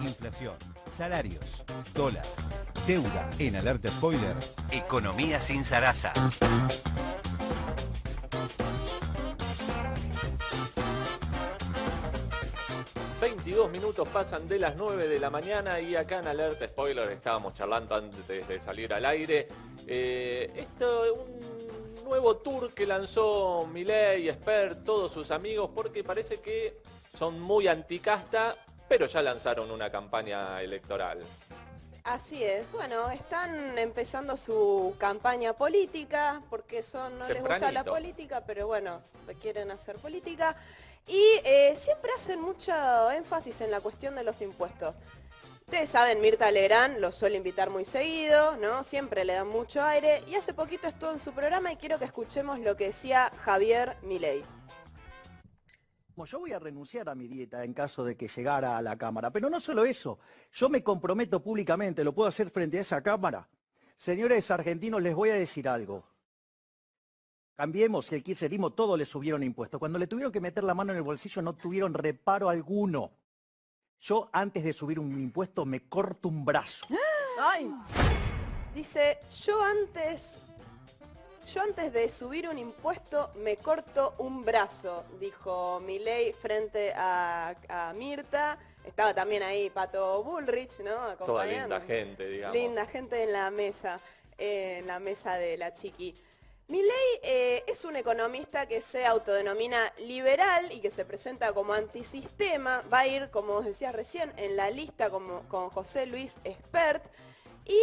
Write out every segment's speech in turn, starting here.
Inflación, salarios, dólar, deuda. En Alerta Spoiler, Economía sin zaraza. 22 minutos pasan de las 9 de la mañana y acá en Alerta Spoiler estábamos charlando antes de salir al aire. Esto es un nuevo tour que lanzó Milei, Spert, todos sus amigos, porque parece que son muy anticasta, pero ya lanzaron una campaña electoral. Así es, bueno, están empezando su campaña política, porque no les gusta la política, pero bueno, quieren hacer política. Y siempre hacen mucho énfasis en la cuestión de los impuestos. Ustedes saben, Mirta Legrand lo suele invitar muy seguido, ¿no? Siempre le dan mucho aire. Y hace poquito estuvo en su programa y quiero que escuchemos lo que decía Javier Milei. Yo voy a renunciar a mi dieta en caso de que llegara a la Cámara, pero no solo eso, yo me comprometo públicamente, lo puedo hacer frente a esa Cámara. Señores argentinos, les voy a decir algo. Cambiemos el kirchnerismo, todos le subieron impuestos. Cuando le tuvieron que meter la mano en el bolsillo no tuvieron reparo alguno. Yo antes de subir un impuesto me corto un brazo. Ay. Dice, yo antes de subir un impuesto me corto un brazo, dijo Milei frente a Mirta. Estaba también ahí Pato Bullrich, ¿no? Toda linda gente, digamos. Linda gente en la mesa de la Chiqui. Milei es un economista que se autodenomina liberal y que se presenta como antisistema. Va a ir, como os decía recién, en la lista con José Luis Spert. Y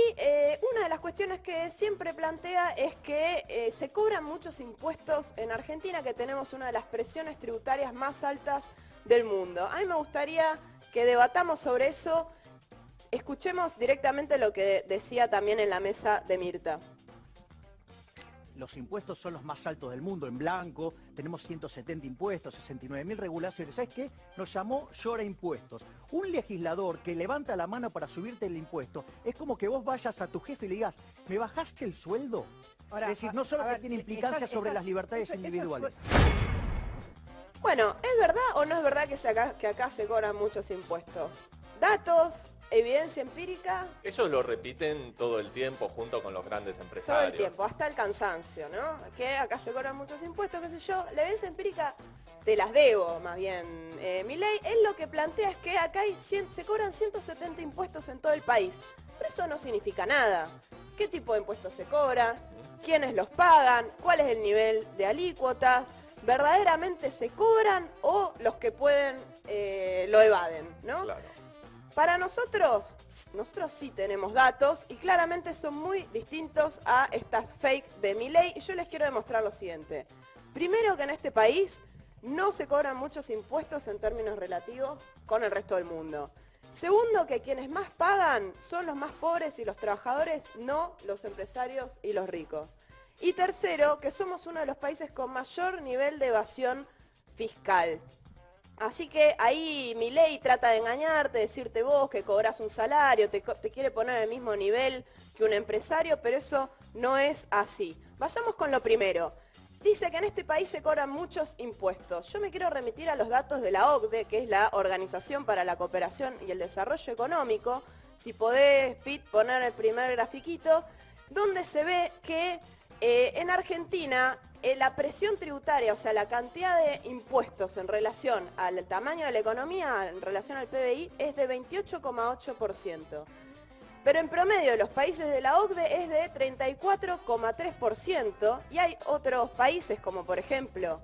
una de las cuestiones que siempre plantea es que se cobran muchos impuestos en Argentina, que tenemos una de las presiones tributarias más altas del mundo. A mí me gustaría que debatamos sobre eso. Escuchemos directamente lo que decía también en la mesa de Mirta. Los impuestos son los más altos del mundo, en blanco, tenemos 170 impuestos, 69.000 regulaciones. ¿Sabes qué? Nos llamó llora impuestos. Un legislador que levanta la mano para subirte el impuesto, es como que vos vayas a tu jefe y le digas, ¿me bajaste el sueldo? Ahora, es decir, no solo que tiene implicancia sobre las libertades individuales. Bueno, ¿es verdad o no es verdad que acá se cobran muchos impuestos? Datos, evidencia empírica. Eso lo repiten todo el tiempo junto con los grandes empresarios. Todo el tiempo, hasta el cansancio, ¿no? Que acá se cobran muchos impuestos, qué sé yo. La evidencia empírica te las debo, más bien. Milei, él lo que plantea es que acá se cobran 170 impuestos en todo el país. Pero eso no significa nada. ¿Qué tipo de impuestos se cobran? ¿Quiénes los pagan? ¿Cuál es el nivel de alícuotas? ¿Verdaderamente se cobran o los que pueden lo evaden, ¿no? Claro. Para nosotros sí tenemos datos y claramente son muy distintos a estas fake de Milei. Y yo les quiero demostrar lo siguiente. Primero, que en este país no se cobran muchos impuestos en términos relativos con el resto del mundo. Segundo, que quienes más pagan son los más pobres y los trabajadores, no los empresarios y los ricos. Y tercero, que somos uno de los países con mayor nivel de evasión fiscal. Así que ahí Milei trata de engañarte, decirte vos que cobras un salario, te quiere poner al mismo nivel que un empresario, pero eso no es así. Vayamos con lo primero. Dice que en este país se cobran muchos impuestos. Yo me quiero remitir a los datos de la OCDE, que es la Organización para la Cooperación y el Desarrollo Económico. Si podés, Pete, poner el primer grafiquito, donde se ve que en Argentina la presión tributaria, o sea, la cantidad de impuestos en relación al tamaño de la economía, en relación al PBI, es de 28,8%. Pero en promedio de los países de la OCDE es de 34,3%. Y hay otros países como por ejemplo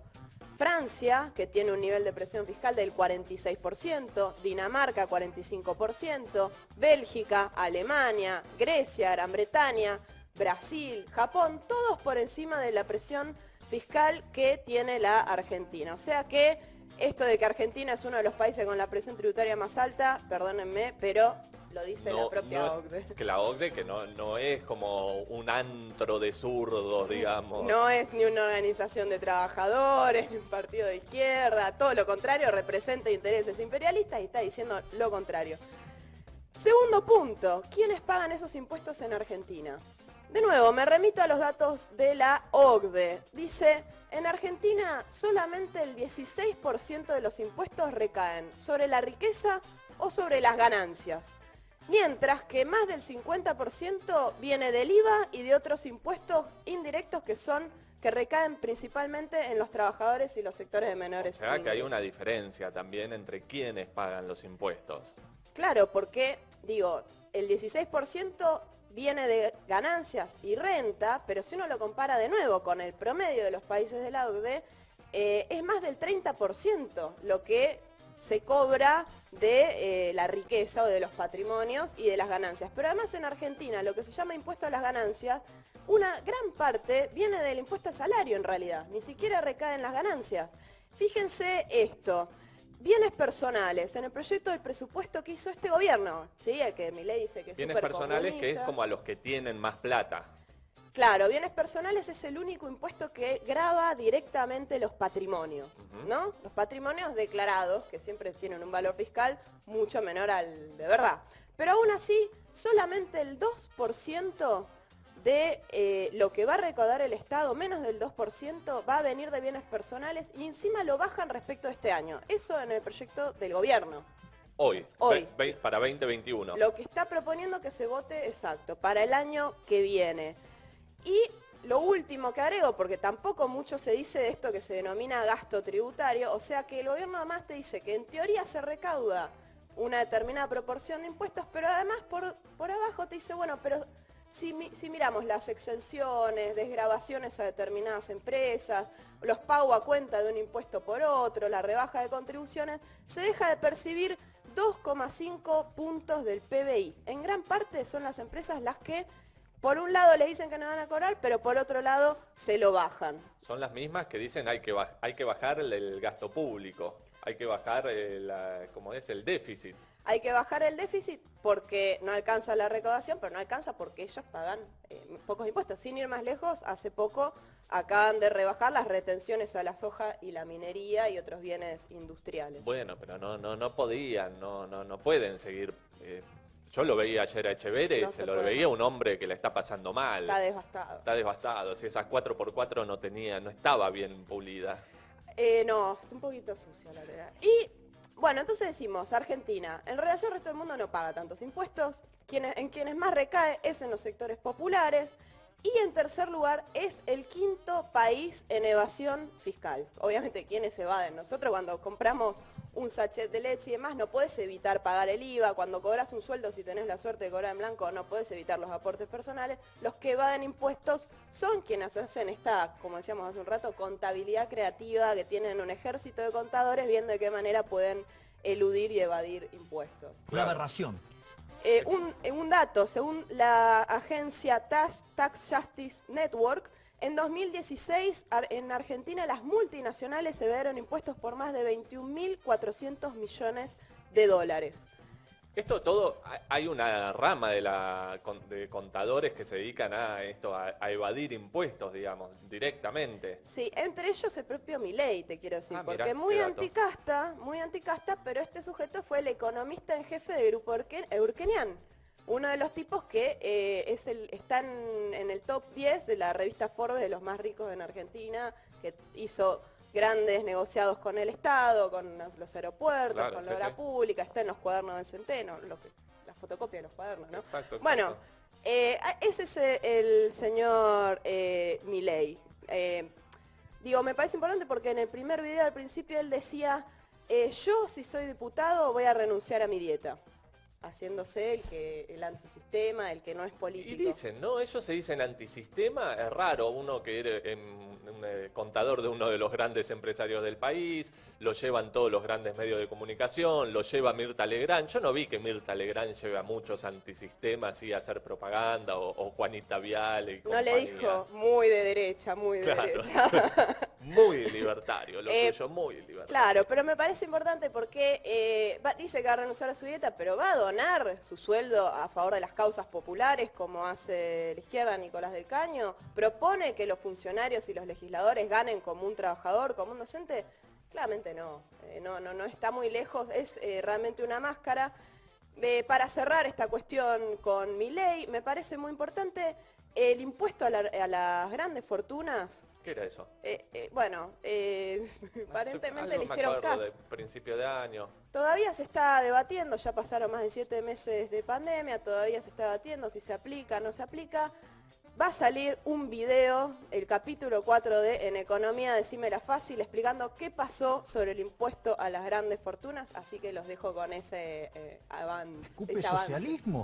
Francia, que tiene un nivel de presión fiscal del 46%, Dinamarca 45%, Bélgica, Alemania, Grecia, Gran Bretaña, Brasil, Japón, todos por encima de la presión fiscal que tiene la Argentina. O sea que esto de que Argentina es uno de los países con la presión tributaria más alta, perdónenme, pero lo dice la propia OCDE. Que la OCDE que no es como un antro de zurdos, digamos. No es ni una organización de trabajadores, ni un partido de izquierda, todo lo contrario, representa intereses imperialistas y está diciendo lo contrario. Segundo punto, ¿quiénes pagan esos impuestos en Argentina? De nuevo, me remito a los datos de la OCDE. Dice, en Argentina solamente el 16% de los impuestos recaen sobre la riqueza o sobre las ganancias. Mientras que más del 50% viene del IVA y de otros impuestos indirectos que recaen principalmente en los trabajadores y los sectores de menores O sea que hay ingresos. una diferencia también entre quienes pagan los impuestos. Claro, porque, digo, el 16% viene de ganancias y renta, pero si uno lo compara de nuevo con el promedio de los países de la OCDE, es más del 30% lo que se cobra de la riqueza o de los patrimonios y de las ganancias. Pero además en Argentina, lo que se llama impuesto a las ganancias, una gran parte viene del impuesto al salario en realidad, ni siquiera recae en las ganancias. Fíjense esto. Bienes personales, en el proyecto del presupuesto que hizo este gobierno, ¿sí? El que Milei dice que es Bienes supercomunista. personales que es como a los que tienen más plata. Claro, bienes personales es el único impuesto que grava directamente los patrimonios, ¿no? Los patrimonios declarados, que siempre tienen un valor fiscal mucho menor al de verdad. Pero aún así, solamente el 2% de lo que va a recaudar el Estado, menos del 2%, va a venir de bienes personales y encima lo bajan respecto a este año. Eso en el proyecto del gobierno. Hoy. Hoy. Para 2021. Lo que está proponiendo que se vote, exacto, para el año que viene. Y lo último que agrego, porque tampoco mucho se dice de esto que se denomina gasto tributario, o sea que el gobierno además te dice que en teoría se recauda una determinada proporción de impuestos, pero además por abajo te dice, bueno, pero si miramos las exenciones, desgravaciones a determinadas empresas, los pagos a cuenta de un impuesto por otro, la rebaja de contribuciones, se deja de percibir 2,5 puntos del PBI. En gran parte son las empresas las que por un lado le dicen que no van a cobrar, pero por otro lado se lo bajan. Son las mismas que dicen hay que bajar el gasto público, hay que bajar el déficit. Hay que bajar el déficit porque no alcanza la recaudación, pero no alcanza porque ellos pagan pocos impuestos. Sin ir más lejos, hace poco acaban de rebajar las retenciones a la soja y la minería y otros bienes industriales. Bueno, pero no podían, no pueden seguir. Yo lo veía ayer a Echeverri, No se se lo puede veía más. un hombre que la está pasando mal. Está devastado. Está devastado. Si esas 4x4 no estaba bien pulida. No, está un poquito sucio la verdad. Y bueno, entonces decimos, Argentina, en relación al resto del mundo no paga tantos impuestos, en quienes más recae es en los sectores populares, y en tercer lugar es el quinto país en evasión fiscal. Obviamente, ¿quiénes evaden? Nosotros cuando compramos un sachet de leche y demás, no puedes evitar pagar el IVA. Cuando cobras un sueldo, si tenés la suerte de cobrar en blanco, no puedes evitar los aportes personales. Los que evaden impuestos son quienes hacen esta, como decíamos hace un rato, contabilidad creativa, que tienen un ejército de contadores viendo de qué manera pueden eludir y evadir impuestos. Una aberración. Un dato, según la agencia Tax Justice Network, en 2016 en Argentina las multinacionales evadieron impuestos por más de 21.400 millones de dólares. Esto todo, hay una rama de contadores que se dedican a esto, a evadir impuestos, digamos, directamente. Sí, entre ellos el propio Milei, te quiero decir, Ah, mirá, porque muy qué dato. muy anticasta, pero este sujeto fue el economista en jefe del grupo Eurkenian, uno de los tipos que están en el top 10 de la revista Forbes de los más ricos en Argentina, que hizo grandes negociados con el Estado, con los aeropuertos, Claro, con sí, la obra sí. pública, está en los cuadernos del Centeno, la fotocopia de los cuadernos, ¿no? Exacto. Bueno, ese es el señor Milei. Digo, me parece importante porque en el primer video al principio él decía, yo si soy diputado voy a renunciar a mi dieta, haciéndose el antisistema, el que no es Y político. dicen, ¿no? Ellos se dicen antisistema, es raro, uno que era un contador de uno de los grandes empresarios del país, lo llevan todos los grandes medios de comunicación, lo lleva Mirta Legrand. Yo no vi que Mirta Legrand lleve a muchos antisistemas y a hacer propaganda, o Juanita Viale y No compañía. le dijo muy de derecha, muy de Claro. derecha. Muy libertario, lo suyo, muy libertario. Claro, pero me parece importante porque dice que va a renunciar a su dieta, pero va a donar su sueldo a favor de las causas populares, como hace la izquierda Nicolás del Caño. Propone que los funcionarios y los legisladores ganen como un trabajador, como un docente. Claramente no, no está muy lejos, es realmente una máscara. Para cerrar esta cuestión con Milei, me parece muy importante el impuesto a las grandes fortunas. ¿Qué era eso? Bueno, aparentemente Algo le me hicieron acuerdo caso. de principio de año. Todavía se está debatiendo, ya pasaron más de 7 meses de pandemia, todavía se está debatiendo si se aplica o no se aplica. Va a salir un video, el capítulo 4 de En Economía Decímela Fácil, explicando qué pasó sobre el impuesto a las grandes fortunas, así que los dejo con ese avance. ¿Escupe socialismo?